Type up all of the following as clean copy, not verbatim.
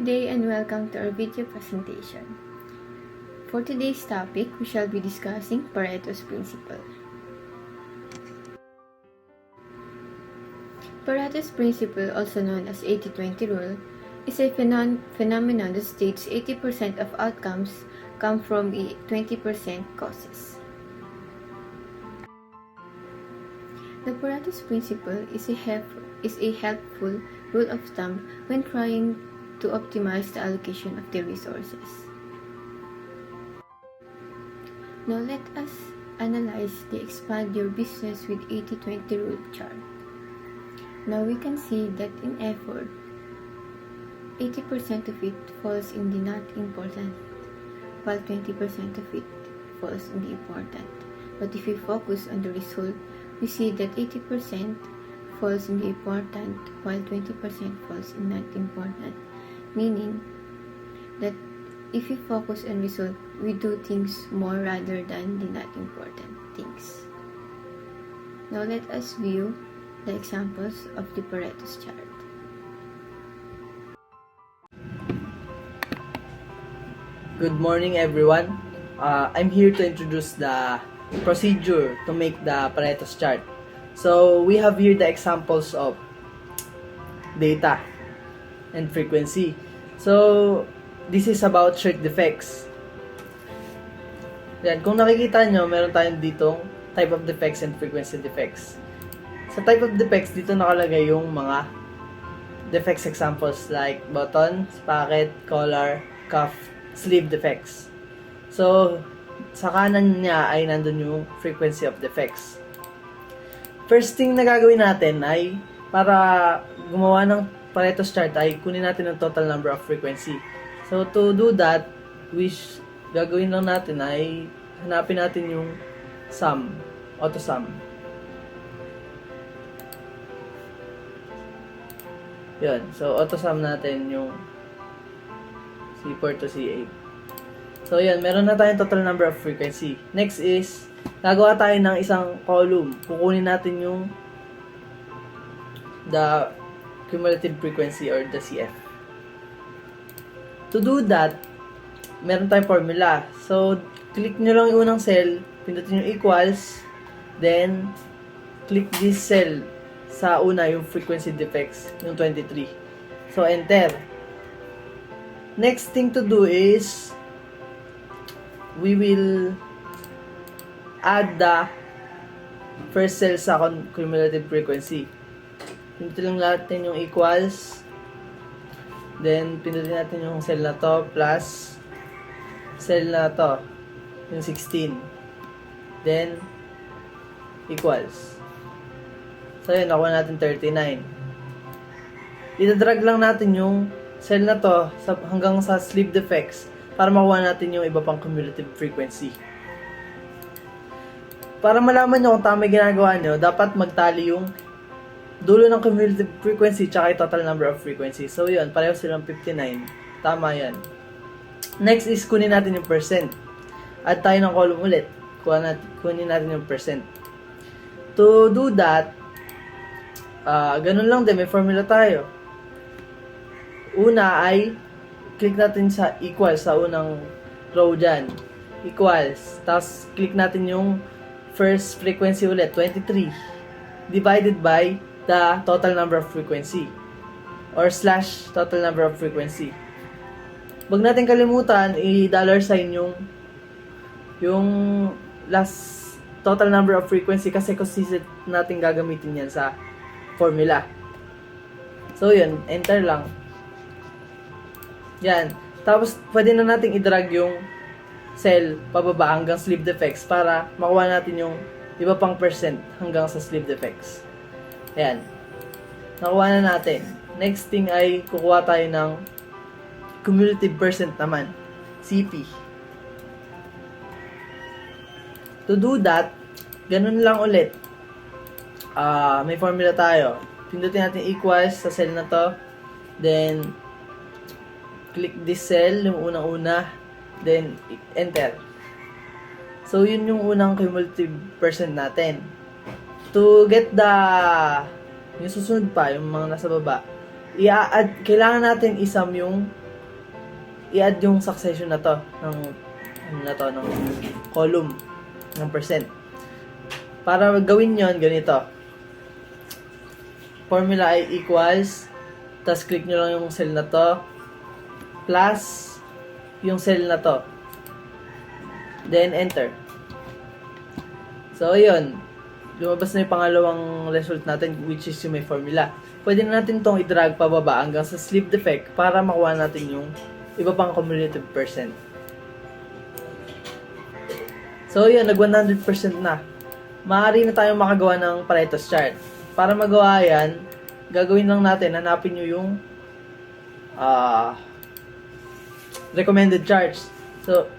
Good day and welcome to our video presentation. For today's topic, we shall be discussing Pareto's principle. Pareto's principle, also known as 80-20 rule, is a phenomenon that states 80% of outcomes come from 20% causes. The Pareto's principle is a helpful rule of thumb when trying to optimize the allocation of the resources. Now let us analyze the expand your business with 80-20 rule chart. Now we can see that in effort, 80% of it falls in the not important, while 20% of it falls in the important. But if we focus on the result, we see that 80% falls in the important, while 20% falls in not important. Meaning that if we focus on result, we do things more rather than the not important things. Now let us view the examples of the Pareto's chart. Good morning everyone. I'm here to introduce the procedure to make the Pareto's chart. So we have here the examples of data and frequency. So this is about shirt defects. Yan, kung nakikita nyo, meron tayong ditong type of defects and frequency defects. Sa type of defects, dito nakalagay yung mga defects examples like button, pocket, collar, cuff, sleeve defects. So, sa kanan niya ay nandun yung frequency of defects. First thing na gagawin natin ay para gumawa ng Pareto's chart ay kunin natin ang total number of frequency. So, to do that, gagawin lang natin ay hanapin natin yung sum, auto sum. Yun. So, auto sum natin yung C4 to C8. So, yun. Meron na tayong total number of frequency. Next is, gagawa tayo ng isang column. Kukunin natin yung the cumulative frequency or the CF. To do that, meron tayong formula. So, click nyo lang yung unang cell, pindutin yung equals, then, click this cell sa una, yung frequency defects, yung 23. So, enter. Next thing to do is, we will add the first cell sa cumulative frequency. Pindutin lang natin yung equals, then pindutin natin yung cell na to, plus cell na to, yung 16. Then, equals. So, yun, nakuha natin 39. Itadrag lang natin yung cell na to hanggang sa sleeve defects para makuha natin yung iba pang cumulative frequency. Para malaman nyo kung tama yung ginagawa nyo, dapat magtali yung dulo ng cumulative frequency tsaka yung total number of frequency. So, yun, pareho silang 59. Tama yan. Next is kunin natin yung percent. Add tayo ng column ulit. Kunin natin yung percent. To do that, ganun lang din, may formula tayo. Una ay, click natin sa equals sa unang row dyan. Equals. Tapos, click natin yung first frequency ulit, 23. Divided by the total number of frequency. Or slash total number of frequency. Huwag natin kalimutan, i-dollar sign yung last total number of frequency kasi consistent natin gagamitin yan sa formula. So, yun. Enter lang. Yan. Tapos, pwede na natin i-drag yung cell pababa hanggang sleeve defects para makuha natin yung iba pang percent hanggang sa sleeve defects. Ayan. Nakuha na natin. Next thing ay kukuha tayo ng cumulative percent naman. CP. To do that, ganun lang ulit. May formula tayo. Pindutin natin equals sa cell na to. Then, click this cell, yung unang-una. Then, enter. So, yun yung unang cumulative percent natin. To get yung susunod pa, yung mga nasa baba, kailangan natin isum yung i-add yung succession na to ng ng column ng percent. Para gawin yon, ganito. Formula ay equals, tas click nyo lang yung cell na to, plus yung cell na to. Then, enter. So, ayun. Lumabas na yung pangalawang result natin, which is yung may formula. Pwede na natin itong i-drag pababa hanggang sa sleeve defect para makuha natin yung iba pang cumulative percent. So, yun. Nag 100% na. Maaari na tayong makagawa ng Pareto's chart. Para magawa yan, gagawin lang natin, hanapin nyo yung recommended charts. So,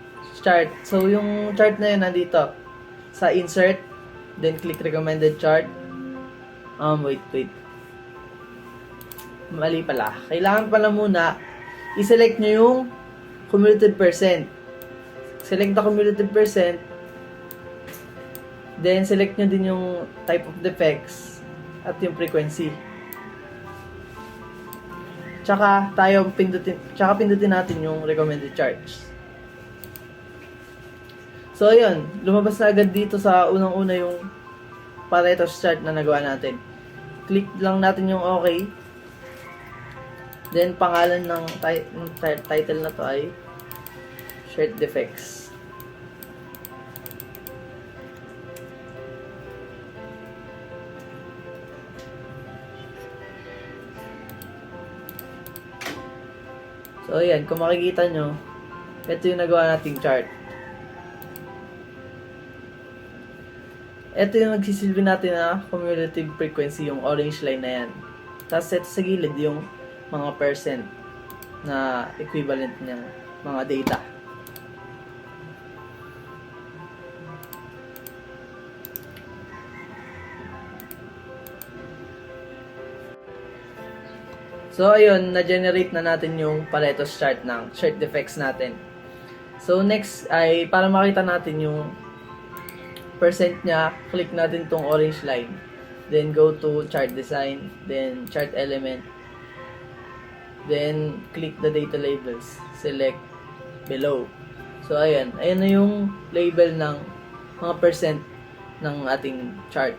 yung chart na yun nandito sa insert, then click recommended chart. Wait. Mali pala. Kailangan pala muna i-select nyo yung cumulative percent. Select the cumulative percent. Then, select nyo din yung type of defects at yung frequency. Tsaka pindutin natin yung recommended charts. So, ayun. Lumabas na agad dito sa unang-una yung Pareto's chart na nagawa natin. Click lang natin yung OK. Then, pangalan ng title na to ay Shirt Defects. So, ayan. Kung makikita nyo, ito yung nagawa nating chart. Ito yung nagsisilbi natin na cumulative frequency, yung orange line na yan. Tapos, ito sa gilid, yung mga percent na equivalent ng mga data. So, ayun, na-generate na natin yung Pareto's chart ng shirt defects natin. So, next ay para makita natin yung percent niya, click natin tong orange line. Then, go to chart design. Then, chart element. Then, click the data labels. Select below. So, ayan. Ayan na yung label ng mga percent ng ating chart.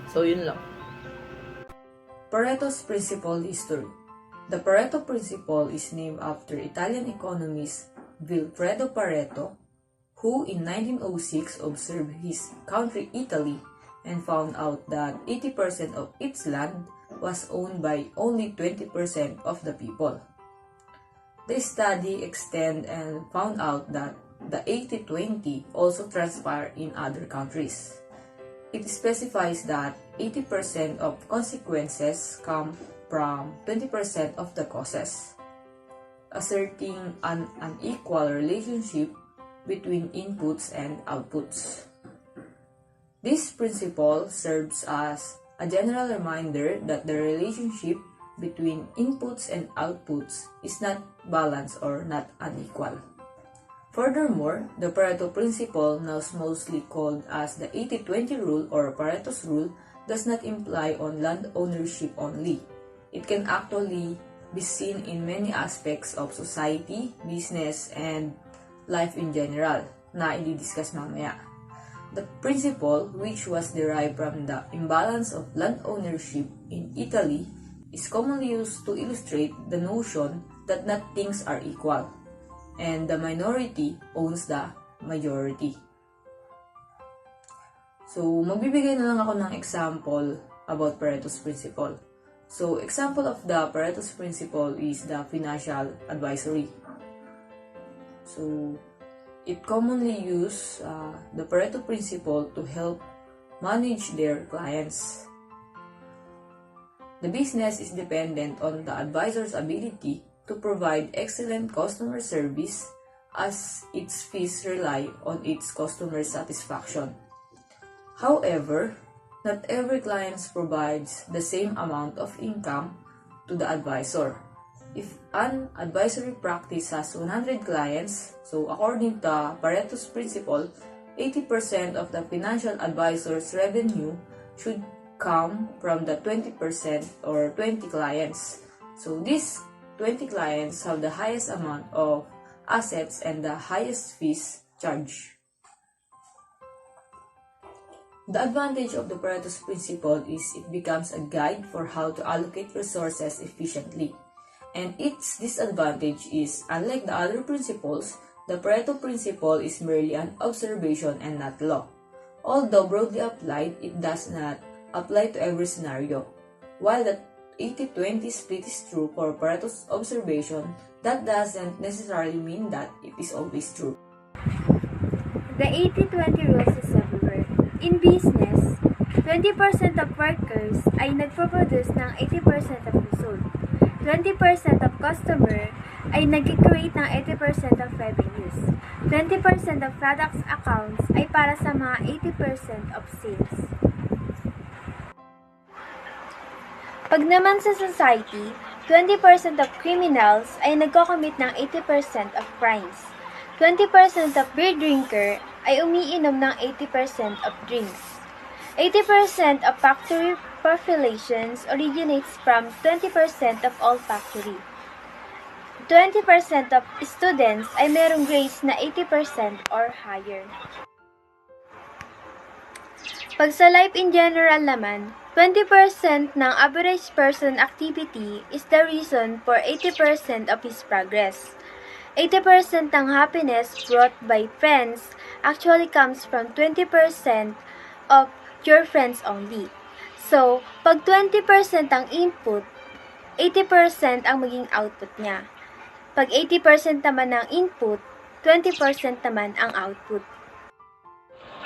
So, yun lang. Pareto's Principle History. The Pareto Principle is named after Italian economist Vilfredo Pareto, who in 1906 observed his country Italy and found out that 80% of its land was owned by only 20% of the people. The study extended and found out that the 80-20 also transpired in other countries. It specifies that 80% of consequences come from 20% of the causes, asserting an unequal relationship between inputs and outputs. This principle serves as a general reminder that the relationship between inputs and outputs is not balanced or not unequal. Furthermore, the Pareto principle, now mostly called as the 80-20 rule or Pareto's rule, does not imply on land ownership only. It can actually be seen in many aspects of society, business, and life in general na i-discuss mamaya. The principle, which was derived from the imbalance of land ownership in Italy, is commonly used to illustrate the notion that not things are equal, and the minority owns the majority. So, magbibigay na lang ako ng example about Pareto's principle. So, example of the Pareto's principle is the financial advisory. So, it commonly use the Pareto principle to help manage their clients. The business is dependent on the advisor's ability to provide excellent customer service as its fees rely on its customer satisfaction. However, not every client provides the same amount of income to the advisor. If an advisory practice has 100 clients, so according to Pareto's principle, 80% of the financial advisor's revenue should come from the 20% or 20 clients. So these 20 clients have the highest amount of assets, and the highest fees charged. The advantage of the Pareto's principle is it becomes a guide for how to allocate resources efficiently. And its disadvantage is, unlike the other principles, the Pareto principle is merely an observation and not law. Although broadly applied, it does not apply to every scenario. While the 80-20 split is true for Pareto's observation, that doesn't necessarily mean that it is always true. The 80-20 rules is everywhere. In business, 20% of workers ay nagpo-produce ng 80% of result. 20% of customer ay nag-create ng 80% of revenues. 20% of products accounts ay para sa mga 80% of sales. Pag naman sa society, 20% of criminals ay nagko-commit ng 80% of crimes. 20% of beer drinker ay umiinom ng 80% of drinks. 80% of factory populations originates from 20% of all factory. 20% of students ay merong grades na 80% or higher. Pag sa life in general naman, 20% ng average person activity is the reason for 80% of his progress. 80% ng happiness brought by friends actually comes from 20% of your friends only. So, pag 20% ang input, 80% ang maging output niya. Pag 80% naman ang input, 20% naman ang output.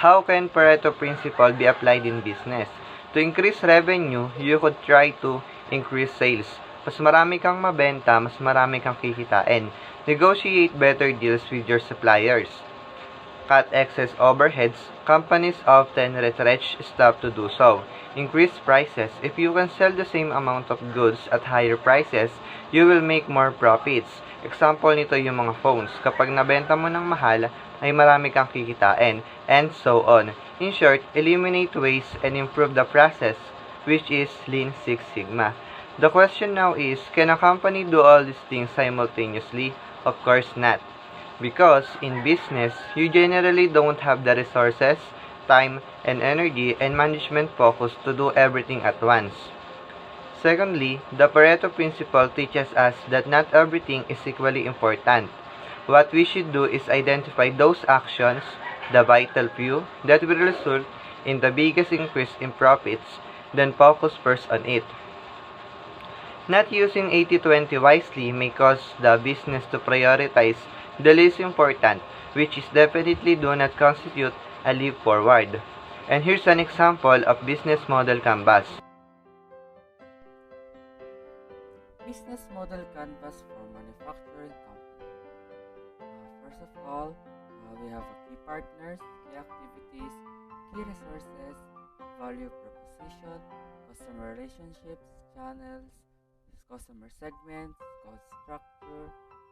How can Pareto principle be applied in business? To increase revenue, you could try to increase sales. Mas marami kang mabenta, mas marami kang kikitain. Negotiate better deals with your suppliers. Cut excess overheads. Companies often retrench staff to do so. Increase prices. If you can sell the same amount of goods at higher prices, you will make more profits. Example nito yung mga phones. Kapag nabenta mo ng mahal, ay marami kang kikitain, and so on. In short, eliminate waste and improve the process, which is Lean Six Sigma. The question now is, can a company do all these things simultaneously? Of course not. Because in business, you generally don't have the resources, time, and energy and management focus to do everything at once. Secondly, the Pareto principle teaches us that not everything is equally important. What we should do is identify those actions, the vital few, that will result in the biggest increase in profits, then focus first on it. Not using 80-20 wisely may cause the business to prioritize the least important, which is definitely do not constitute a leap forward. And here's an example of business model canvas. Business model canvas for manufacturing company. First of all, we have key partners, key activities, key resources, value proposition, customer relationships, channels, customer segments, cost structure,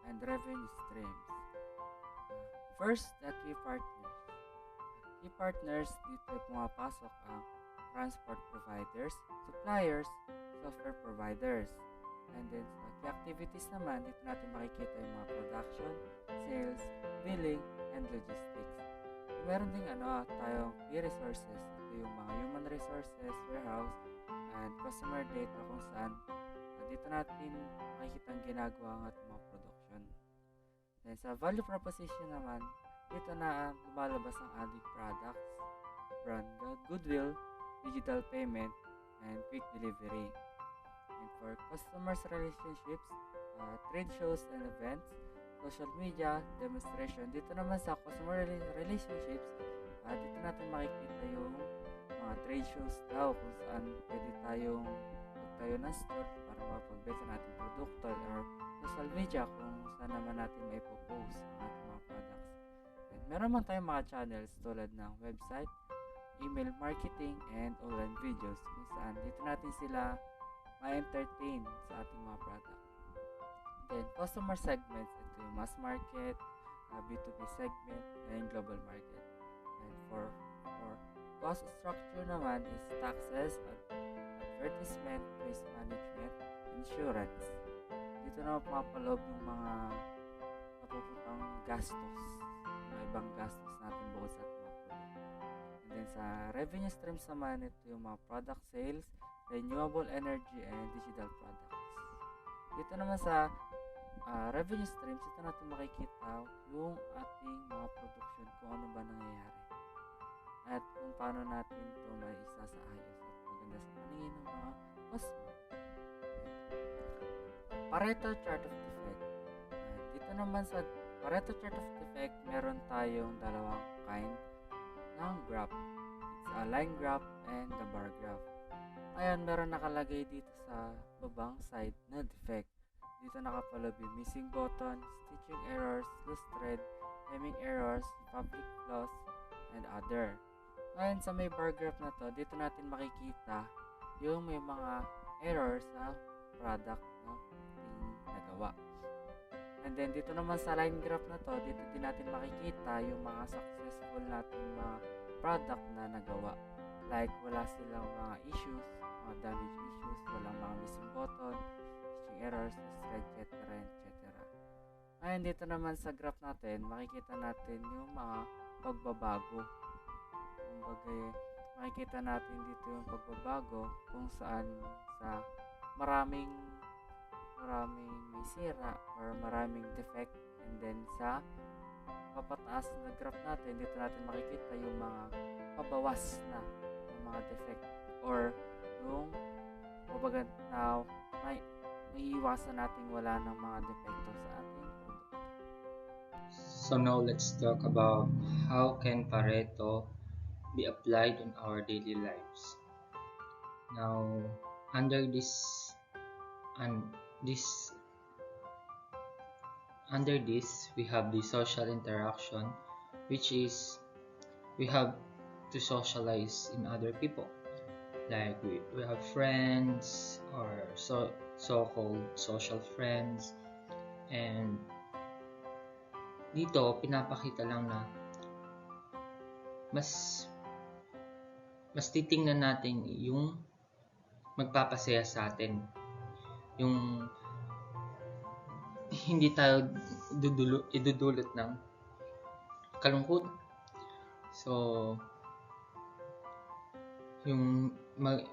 and revenue streams. First, the key partners. Key partners, dito pumapasok ang transport providers, suppliers, software providers. And then, sa key activities naman, dito natin makikita yung mga production, sales, billing, and logistics. Meron ding tayong key resources. Ito yung mga human resources, warehouse, and customer data kung saan dito natin makikita ang ginagawa ng ating mga production. Then sa value proposition naman, dito na lumalabas ang added products, brand goodwill, digital payment, and quick delivery. And for customers relationships, trade shows and events, social media, demonstration. Dito naman sa customer relationships, dito natin makikita yung mga trade shows daw kung saan pwede tayong magtayo ng store para mapagbenta natin produkto, or social media kung saan naman natin may post ang ating mga products. And meron man tayong mga channels tulad ng website, email marketing, and online videos kung saan dito natin sila ma-entertain sa ating mga product. Then, customer segments, ito yung mass market, B2B segment, and global market. And for cost structure naman is taxes, advertisement, waste management, insurance. Dito na mapapaloob yung mga napupuntang gastos, mga ibang gastos natin bukod sa mga profit. And then sa revenue streams naman, ito yung mga product sales, renewable energy, and digital products. Dito naman sa revenue streams, ito natin makikita yung ating mga production, kung ano ba nangyayari at kung paano natin ito may isa sa ayos at maganda sa paningin ng mga customer. Pareto chart of defect. Dito naman sa Pareto chart of defect, meron tayong dalawang kind ng graph. It's a line graph and the bar graph. Ayan, meron nakalagay dito sa babang side na defect. Dito nakapalab yung missing button, stitching errors, loose thread, hemming errors, fabric flaws, and other. Ngayon sa may bar graph na to, dito natin makikita yung may mga errors sa product na nagawa. And then dito naman sa line graph na to, dito din natin makikita yung mga successful nating mga product na nagawa. Like wala silang mga issues, mga damage issues, walang mga missing button, stitching errors, etc. etc. Ngayon dito naman sa graph natin, makikita natin yung mga pagbabago. Kumbaga, makikita natin dito yung pagbabago kung saan sa maraming may sira or maraming defect, and then sa papataas na graph natin, dito natin makikita yung mga pabawas na ng mga defect or yung kumbaga na may iiwasan natin wala ng mga defecto sa ating product. So now let's talk about how can Pareto be applied in our daily lives. Now, under this we have the social interaction, which is we have to socialize in other people. Like we have friends or so-called social friends, and dito pinapakita lang na mas titingnan natin yung magpapasaya sa atin, yung hindi tayo idudulot ng kalungkot. So yung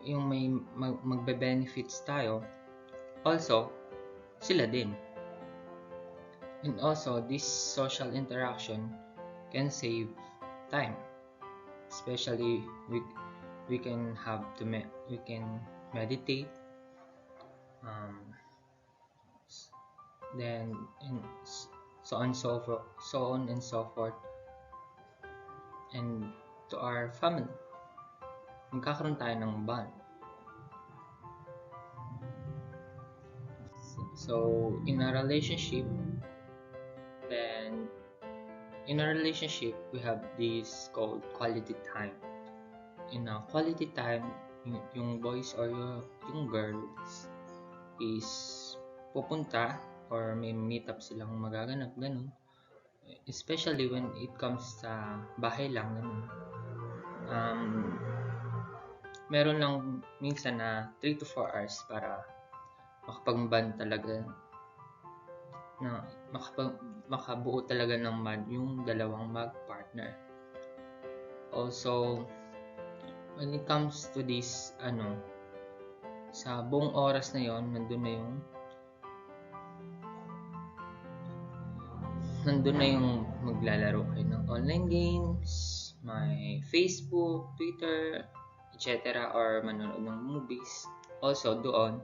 may magbe-benefits tayo, also sila din. And also this social interaction can save time, especially we can meditate, then so on and so forth. And to our family, magkakaroon tayo ng bond. So in a relationship we have this called quality time. In a quality time, yung boys or yung girls is pupunta or may meet up silang magaganap, ganun. Especially when it comes sa bahay lang, ganun. Meron lang minsan na 3 to 4 hours para makapag-bond talaga, na makabuo talaga ng bond yung dalawang mag-partner. Also, when it comes to this, sa buong oras na yon, nandun na yung maglalaro kayo ng online games, may Facebook, Twitter, etc. or manonood ng movies. Also doon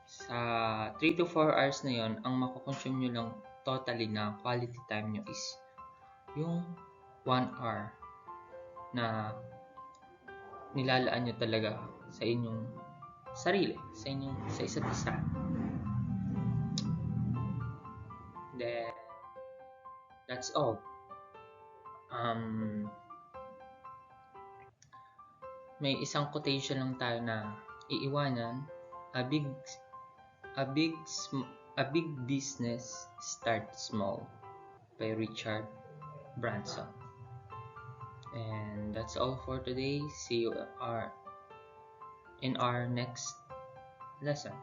sa 3 to 4 hours na yon, ang makukonsume nyo lang totally na quality time nyo is yung 1 hour na nilalaan nyo talaga sa inyong sarili, sa isa't isa. Then that's all. May isang quotation lang tayo na iiwanan. A big business starts small, by Richard Branson. And that's all for today. See you in our next lesson.